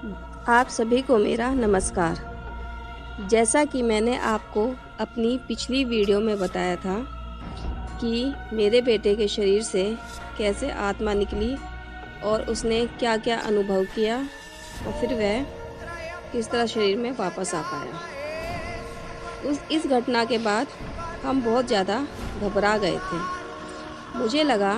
आप सभी को मेरा नमस्कार। जैसा कि मैंने आपको अपनी पिछली वीडियो में बताया था कि मेरे बेटे के शरीर से कैसे आत्मा निकली और उसने क्या-क्या अनुभव किया और फिर वह किस तरह शरीर में वापस आ पाया। इस घटना के बाद हम बहुत ज़्यादा घबरा गए थे। मुझे लगा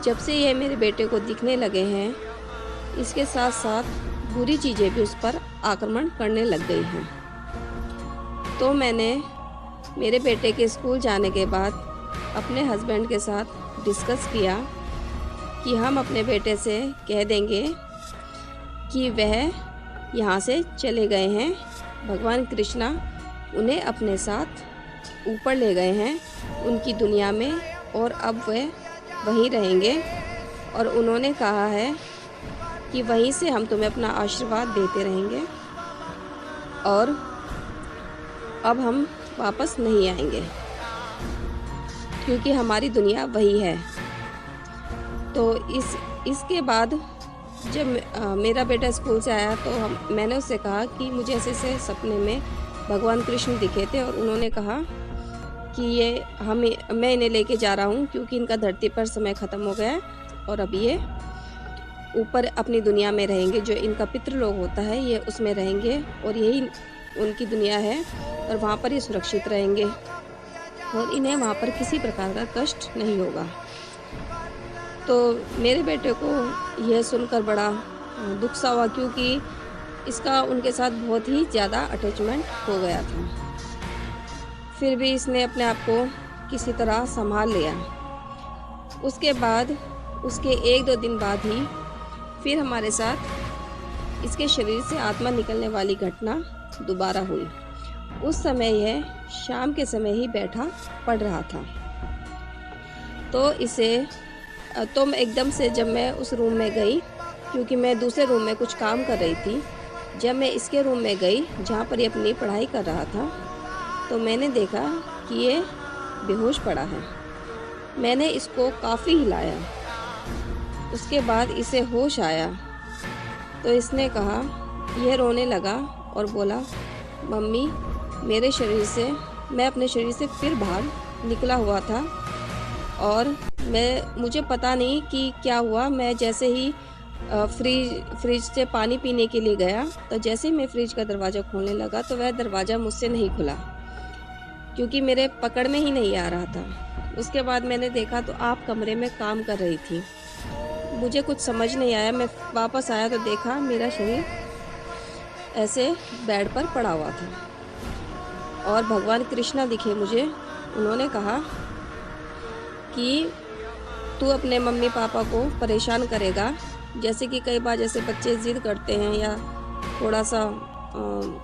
जब से ये मेरे बेटे को दिखने लगे हैं, इसके साथ-साथ बुरी चीज़ें भी उस पर आक्रमण करने लग गई हैं। तो मैंने मेरे बेटे के स्कूल जाने के बाद अपने हस्बैंड के साथ डिस्कस किया कि हम अपने बेटे से कह देंगे कि वह यहाँ से चले गए हैं। भगवान कृष्णा उन्हें अपने साथ ऊपर ले गए हैं उनकी दुनिया में और अब वह वहीं रहेंगे और उन्होंने कहा है कि वहीं से हम तुम्हें अपना आशीर्वाद देते रहेंगे और अब हम वापस नहीं आएंगे क्योंकि हमारी दुनिया वही है। तो इसके बाद जब मेरा बेटा स्कूल से आया तो मैंने उससे कहा कि मुझे ऐसे सपने में भगवान कृष्ण दिखे थे और उन्होंने कहा कि मैं इन्हें लेके जा रहा हूँ क्योंकि इनका धरती पर समय ख़त्म हो गया है और अब ये ऊपर अपनी दुनिया में रहेंगे। जो इनका पितृलोक होता है ये उसमें रहेंगे और यही उनकी दुनिया है और वहाँ पर ये सुरक्षित रहेंगे और इन्हें वहाँ पर किसी प्रकार का कष्ट नहीं होगा। तो मेरे बेटे को यह सुनकर बड़ा दुख सा हुआ क्योंकि इसका उनके साथ बहुत ही ज़्यादा अटैचमेंट हो गया था। फिर भी इसने अपने आप को किसी तरह संभाल लिया। उसके बाद उसके 1-2 दिन बाद ही फिर हमारे साथ इसके शरीर से आत्मा निकलने वाली घटना दोबारा हुई। उस समय यह शाम के समय ही बैठा पढ़ रहा था। तो मैं एकदम से जब मैं उस रूम में गई क्योंकि मैं दूसरे रूम में कुछ काम कर रही थी, जब मैं इसके रूम में गई जहाँ पर ये अपनी पढ़ाई कर रहा था तो मैंने देखा कि ये बेहोश पड़ा है। मैंने इसको काफ़ी हिलाया। उसके बाद इसे होश आया तो इसने कहा, यह रोने लगा और बोला, मम्मी मैं अपने शरीर से फिर बाहर निकला हुआ था और मुझे पता नहीं कि क्या हुआ। मैं जैसे ही फ्रिज से पानी पीने के लिए गया तो जैसे ही मैं फ्रिज का दरवाज़ा खोलने लगा तो वह दरवाज़ा मुझसे नहीं खुला क्योंकि मेरे पकड़ में ही नहीं आ रहा था। उसके बाद मैंने देखा तो आप कमरे में काम कर रही थी। मुझे कुछ समझ नहीं आया। मैं वापस आया तो देखा मेरा शरीर ऐसे बेड पर पड़ा हुआ था और भगवान कृष्णा दिखे मुझे। उन्होंने कहा कि तू अपने मम्मी पापा को परेशान करेगा, जैसे कि कई बार जैसे बच्चे ज़िद करते हैं या थोड़ा सा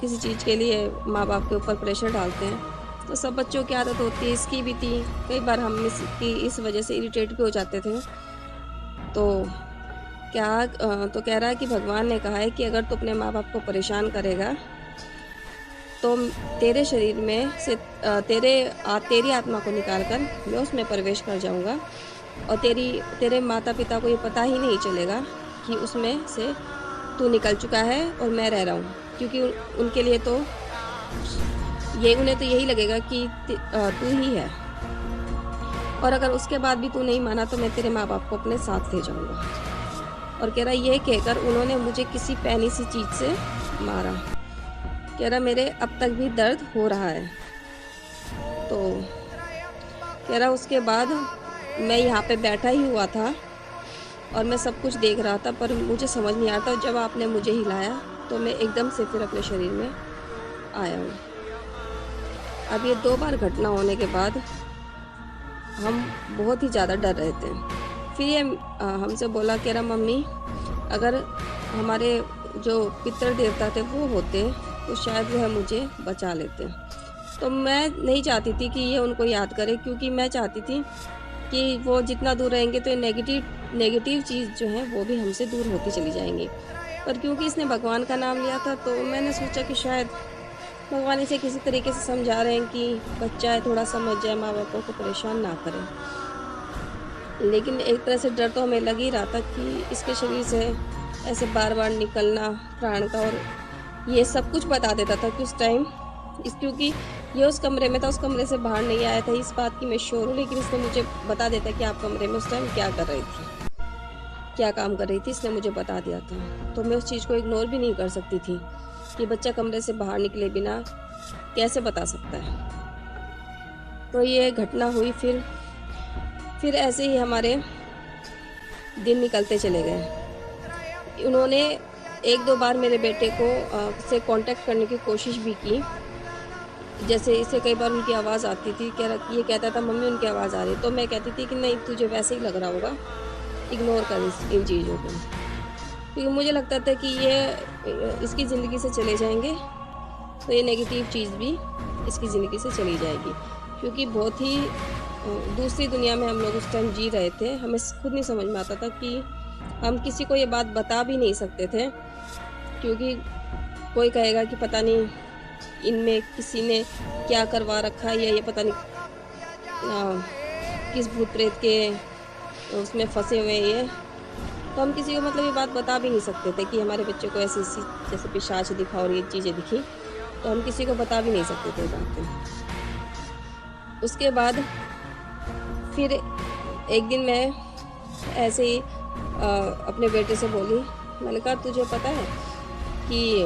किसी चीज़ के लिए माँ बाप के ऊपर प्रेशर डालते हैं, तो सब बच्चों की आदत होती है, इसकी भी थी। कई बार हम इस वजह से इरिटेट भी हो जाते थे। तो कह रहा है कि भगवान ने कहा है कि अगर तू अपने माँ बाप को परेशान करेगा तो तेरे शरीर में से तेरी आत्मा को निकाल कर मैं उसमें प्रवेश कर जाऊंगा और तेरे माता पिता को ये पता ही नहीं चलेगा कि उसमें से तू निकल चुका है और मैं रह रहा हूँ, क्योंकि उनके लिए तो उन्हें तो यही लगेगा कि तू ही है और अगर उसके बाद भी तू नहीं माना तो मैं तेरे माँ बाप को अपने साथ ले जाऊँगा। और कह रहा ये कहकर उन्होंने मुझे किसी पैनी सी चीज़ से मारा। कह रहा मेरे अब तक भी दर्द हो रहा है। तो कह रहा उसके बाद मैं यहाँ पे बैठा ही हुआ था और मैं सब कुछ देख रहा था पर मुझे समझ नहीं आता। जब आपने मुझे हिलाया तो मैं एकदम से फिर अपने शरीर में आया हूँ। अब ये 2 बार घटना होने के बाद हम बहुत ही ज़्यादा डर रहे थे। फिर ये हमसे बोला, कह रहा मम्मी अगर हमारे जो पितृ देवता थे वो होते तो शायद वह मुझे बचा लेते। तो मैं नहीं चाहती थी कि ये उनको याद करे, क्योंकि मैं चाहती थी कि वो जितना दूर रहेंगे तो नेगेटिव चीज़ जो है वो भी हमसे दूर होती चली जाएंगी। पर क्योंकि इसने भगवान का नाम लिया था तो मैंने सोचा कि शायद भगवान इसे किसी तरीके से समझा रहे हैं कि बच्चा है, थोड़ा समझ जाए, माँ बापों को परेशान ना करे। लेकिन एक तरह से डर तो हमें लग ही रहा था कि इसके शरीर से ऐसे बार-बार निकलना प्राण का, और ये सब कुछ बता देता था कि उस टाइम क्योंकि ये उस कमरे में था, उस कमरे से बाहर नहीं आया था, इस बात की मैं श्योर हूँ, लेकिन इसने मुझे बता देता कि आप कमरे में उस टाइम क्या कर रही थी, क्या काम कर रही थी, इसने मुझे बता दिया था। तो मैं उस चीज़ को इग्नोर भी नहीं कर सकती थी कि बच्चा कमरे से बाहर निकले बिना कैसे बता सकता है। तो ये घटना हुई, फिर ऐसे ही हमारे दिन निकलते चले गए। उन्होंने 1-2 बार मेरे बेटे को से कॉन्टैक्ट करने की कोशिश भी की। जैसे इसे कई बार उनकी आवाज़ आती थी, ये कहता था मम्मी उनकी आवाज़ आ रही है, तो मैं कहती थी कि नहीं तुझे वैसे ही लग रहा होगा, इग्नोर कर इन चीज़ों को। क्योंकि मुझे लगता था कि ये इसकी ज़िंदगी से चले जाएँगे, तो ये नेगेटिव चीज़ भी इसकी ज़िंदगी से चली जाएगी। क्योंकि बहुत ही दूसरी दुनिया में हम लोग उस टाइम जी रहे थे, हमें खुद नहीं समझ में आता था कि हम किसी को ये बात बता भी नहीं सकते थे, क्योंकि कोई कहेगा कि पता नहीं इनमें किसी ने क्या करवा रखा है, या ये पता नहीं किस भूत प्रेत के उसमें फँसे हुए हैं ये। तो हम किसी को मतलब ये बात बता भी नहीं सकते थे कि हमारे बच्चे को ऐसी-ऐसी जैसे पिशाच दिखा और ये चीज़ें दिखी, तो हम किसी को बता भी नहीं सकते थे बातें। उसके बाद फिर एक दिन मैं ऐसे ही अपने बेटे से बोली, मैंने कहा तुझे पता है कि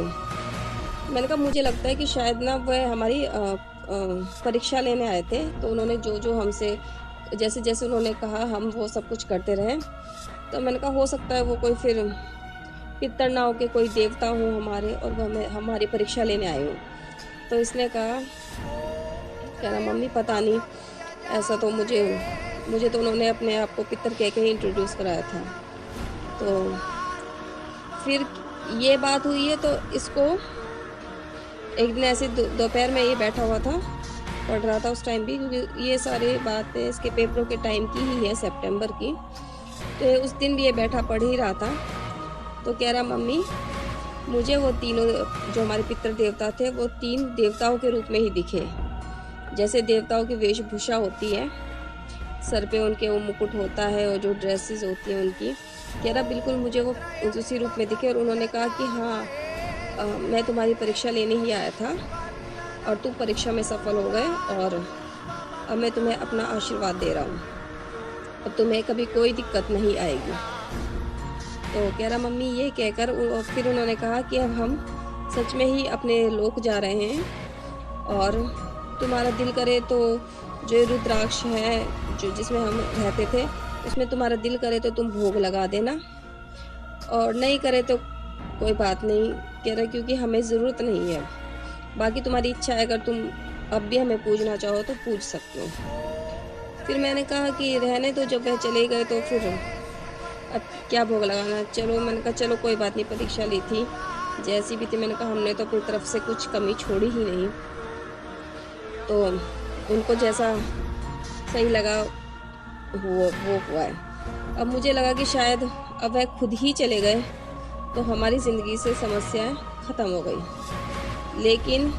मैंने कहा मुझे लगता है कि शायद ना वह हमारी परीक्षा लेने आए थे, तो उन्होंने जो-जो हमसे जैसे-जैसे उन्होंने कहा हम वो सब कुछ करते रहे। तो मैंने कहा हो सकता है वो कोई फिर पितर ना हो के कोई देवता हों हमारे, और वो हमें हमारी परीक्षा लेने आए हों। तो इसने कहा, कह रहा मम्मी पता नहीं, ऐसा तो मुझे तो उन्होंने अपने आप को पितर कह के ही इंट्रोड्यूस कराया था। तो फिर ये बात हुई है, तो इसको एक दिन ऐसे दोपहर में ये बैठा हुआ था, पढ़ रहा था उस टाइम भी, क्योंकि ये सारी बातें इसके पेपरों के टाइम की ही है, सितंबर की। तो उस दिन भी ये बैठा पढ़ ही रहा था, तो कह रहा मम्मी मुझे वो तीनों जो हमारे पितर देवता थे, वो 3 देवताओं के रूप में ही दिखे। जैसे देवताओं की वेशभूषा होती है, सर पे उनके वो मुकुट होता है और जो ड्रेसेस होती हैं उनकी, कह रहा बिल्कुल मुझे वो उसी रूप में दिखे। और उन्होंने कहा कि हाँ मैं तुम्हारी परीक्षा लेने ही आया था और तुम परीक्षा में सफल हो गए, और अब मैं तुम्हें अपना आशीर्वाद दे रहा हूँ, अब तुम्हें कभी कोई दिक्कत नहीं आएगी। तो कह रहा मम्मी ये कहकर फिर उन्होंने कहा कि अब हम सच में ही अपने लोक जा रहे हैं, और तुम्हारा दिल करे तो जो रुद्राक्ष है जो जिसमें हम रहते थे, उसमें तुम्हारा दिल करे तो तुम भोग लगा देना, और नहीं करे तो कोई बात नहीं, कह रहा क्योंकि हमें ज़रूरत नहीं है। बाकी तुम्हारी इच्छा है, अगर तुम अब भी हमें पूजना चाहो तो पूज सकते हो। फिर मैंने कहा कि रहने दो, जब वह चले गए तो फिर अब क्या भोग लगाना। चलो मैंने कहा चलो कोई बात नहीं, परीक्षा ली थी जैसी भी थी, मैंने कहा हमने तो अपनी तरफ से कुछ कमी छोड़ी ही नहीं, तो उनको जैसा सही लगा वो हुआ है। अब मुझे लगा कि शायद अब वह खुद ही चले गए तो हमारी ज़िंदगी से समस्याएं ख़त्म हो गई, लेकिन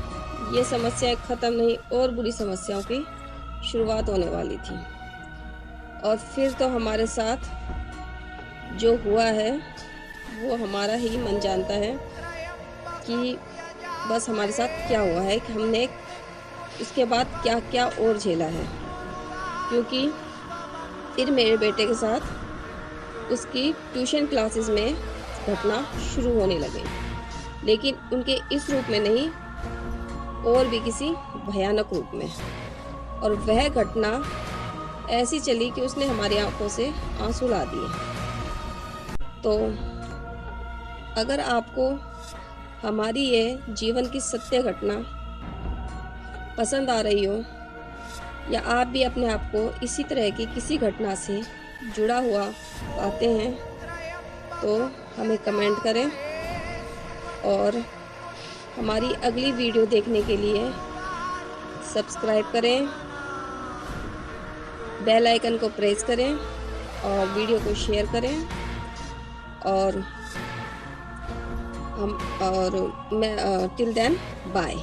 ये समस्याएं ख़त्म नहीं, और बुरी समस्याओं की शुरुआत होने वाली थी। और फिर तो हमारे साथ जो हुआ है वो हमारा ही मन जानता है कि बस हमारे साथ क्या हुआ है, कि हमने इसके बाद क्या-क्या और झेला है। क्योंकि फिर मेरे बेटे के साथ उसकी ट्यूशन क्लासेस में घटना शुरू होने लगे, लेकिन उनके इस रूप में नहीं, और भी किसी भयानक रूप में। और वह घटना ऐसी चली कि उसने हमारी आंखों से आंसू ला दिए। तो अगर आपको हमारी ये जीवन की सत्य घटना पसंद आ रही हो, या आप भी अपने आप को इसी तरह की किसी घटना से जुड़ा हुआ पाते हैं, तो हमें कमेंट करें, और हमारी अगली वीडियो देखने के लिए सब्सक्राइब करें, बेल आइकन को प्रेस करें, और वीडियो को शेयर करें, और मैं टिल देन बाय।